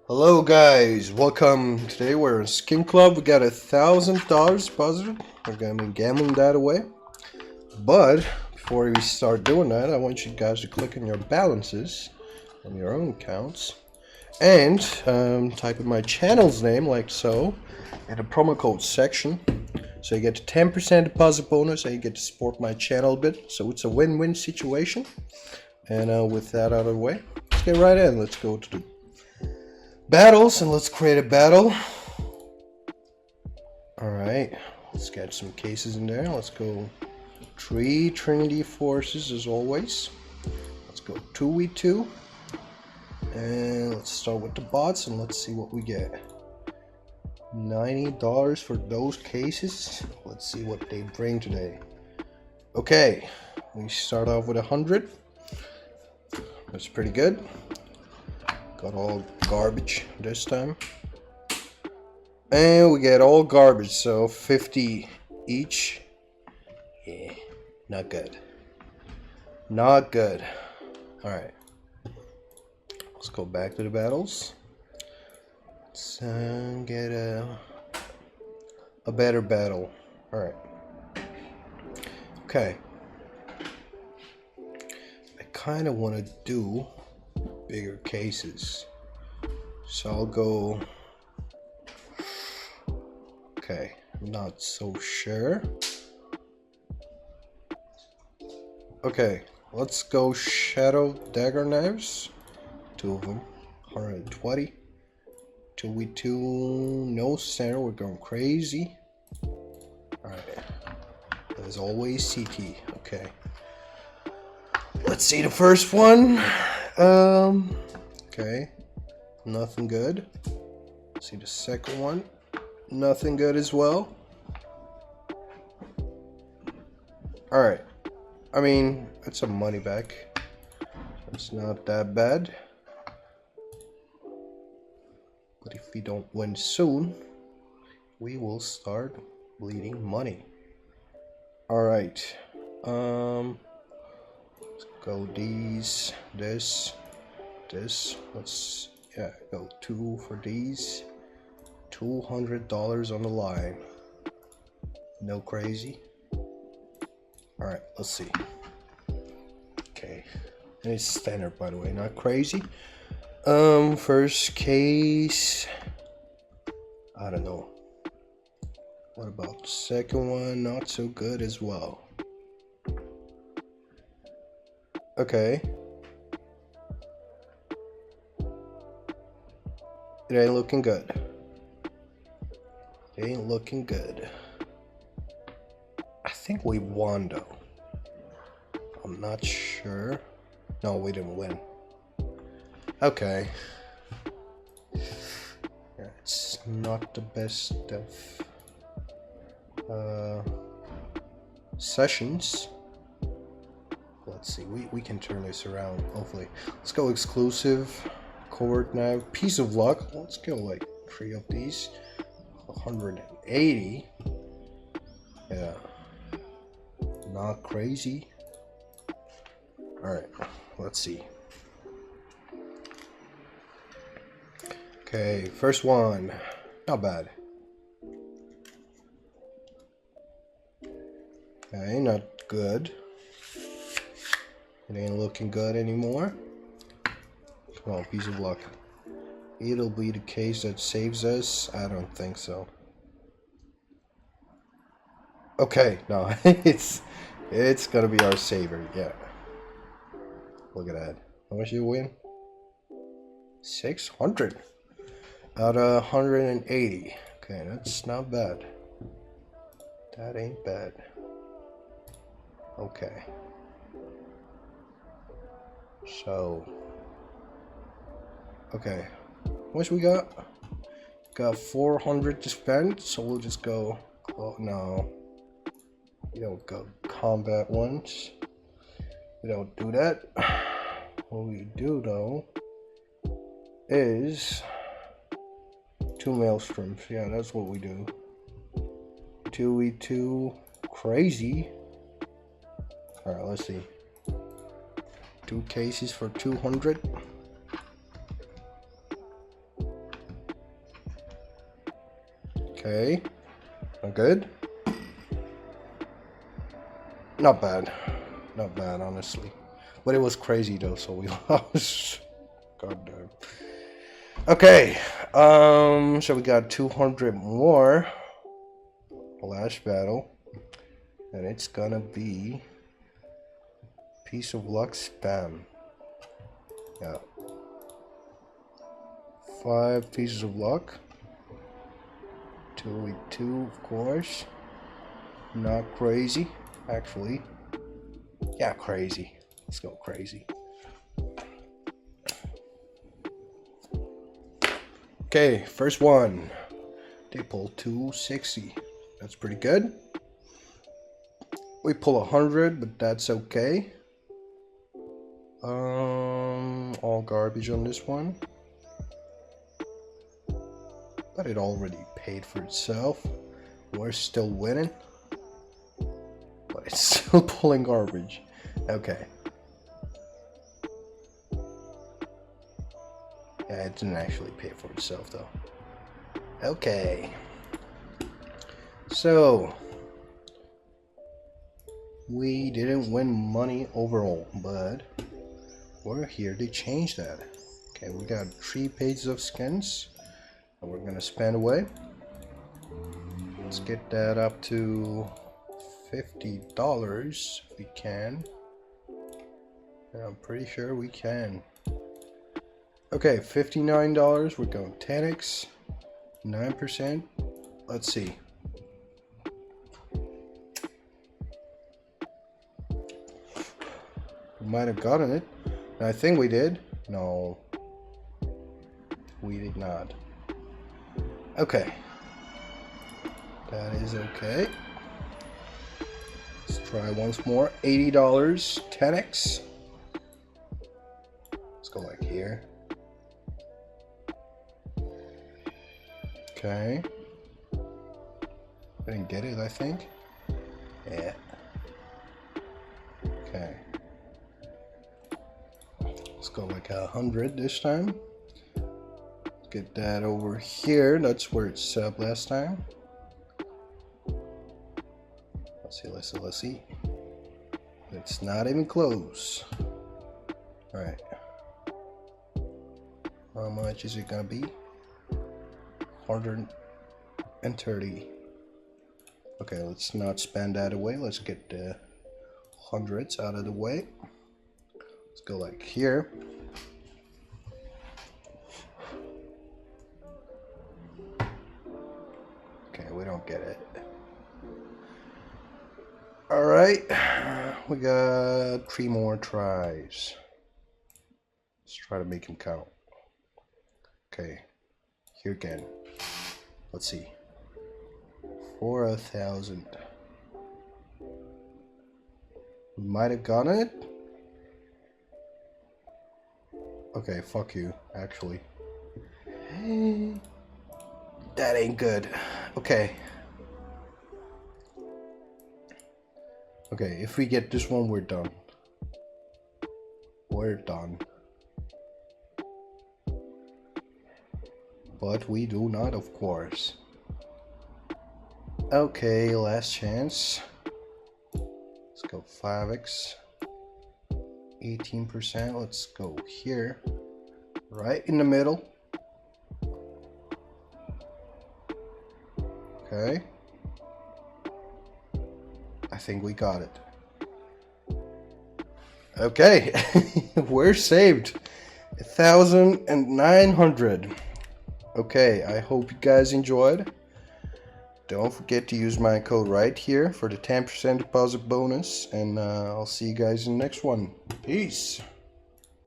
Hello guys, welcome. Today we're in Skinclub. We got $1,000 deposited. We're gonna be gambling that away. But before we start doing that, I want you guys to click on your balances on your own accounts and type in my channel's name like so in the promo code section. So you get a 10% deposit bonus and you get to support my channel a bit. So it's a win-win situation. And with that out of the way, let's get right in. Let's go to the battles and let's create a battle. Alright, let's get some cases in there. Let's go 3 Trinity Forces as always. Let's go 2v2 and let's start with the bots and let's see what we get. $90 for those cases. Let's see what they bring today. Okay, we start off with 100. That's pretty good. Got all garbage this time. And we get all garbage, so 50 each. Yeah, not good. Not good. Alright. Let's go back to the battles. Let's get a better battle. Alright. Okay. I kind of want to do bigger cases, so I'll go. Okay, I'm not so sure. Okay, let's go shadow dagger knives, 2 of them, 120. 2v2, no center, we're going crazy. Alright, as always CT. Okay, let's see the first one. Okay, nothing good. See the second one, nothing good as well. Alright, I mean, it's a money back. It's not that bad. But if we don't win soon, we will start bleeding money. Alright, let's go this. Let's go 2 for these. $200 on the line. No crazy. Alright, let's see. Okay. And it's standard, by the way, not crazy. First case, I don't know. What about the second one? Not so good as well. Okay. It ain't looking good. It ain't looking good. I think we won though. I'm not sure. No, we didn't win. Okay. Yeah, it's not the best of sessions. Let's see, we can turn this around, hopefully. Let's go exclusive. Covert now. Piece of luck. Let's go like 3 of these. 180. Yeah. Not crazy. Alright, let's see. Okay, first one. Not bad. Okay, not good. It ain't looking good anymore. Come on, piece of luck. It'll be the case that saves us. I don't think so. Okay, no, it's gonna be our saver. Yeah. Look at that. How much you win? 600 out of 180. Okay, that's not bad. That ain't bad. Okay. So. Okay. How much we got? Got 400 to spend, so we'll just go. Oh no. You don't go combat once. We don't do that. What we do though is 2 maelstroms. Yeah, that's what we do. 2v2 crazy. Alright, let's see. 2 cases for 200. Okay. Not good. Not bad. Not bad, honestly. But it was crazy though, so we lost. God damn. Okay. So we got 200 more. Last battle. And it's gonna be piece of luck spam. Yeah. 5 pieces of luck. 282, of course. Not crazy, actually. Yeah, crazy. Let's go crazy. Okay, first one. They pull 260. That's pretty good. We pull 100, but that's okay. All garbage on this one. But it already paid for itself. We're still winning. But it's still pulling garbage. Okay. Yeah, it didn't actually pay for itself though. Okay. So we didn't win money overall, but we're here to change that. Okay, we got 3 pages of skins and we're gonna spend away. Let's get that up to $50 if we can. And I'm pretty sure we can. Okay, $59. We're going 10x, 9%. Let's see. We might have gotten it. I think we did. No, we did not. Okay, that is okay. Let's try once more. $80, 10x. Let's go like here. Okay. I didn't get it, I think. Yeah. Okay. Let's go like 100 this time. Get that over here. That's where it's sub last time. Let's see. It's not even close. Alright. How much is it gonna be? 130. Okay, let's not spend that away. Let's get the hundreds out of the way. Let's go like here. Okay, we don't get it. Alright, we got 3 more tries. Let's try to make him count. Okay, here again. Let's see. For 1,000. We might have gotten it. Okay, fuck you, actually. That ain't good. Okay. Okay, if we get this one, we're done. We're done. But we do not, of course. Okay, last chance. Let's go 5x. 18%. Let's go here. Right in the middle. Okay. I think we got it. Okay. We're saved. 1,900. Okay, I hope you guys enjoyed. Don't forget to use my code right here for the 10% deposit bonus. And I'll see you guys in the next one. Peace.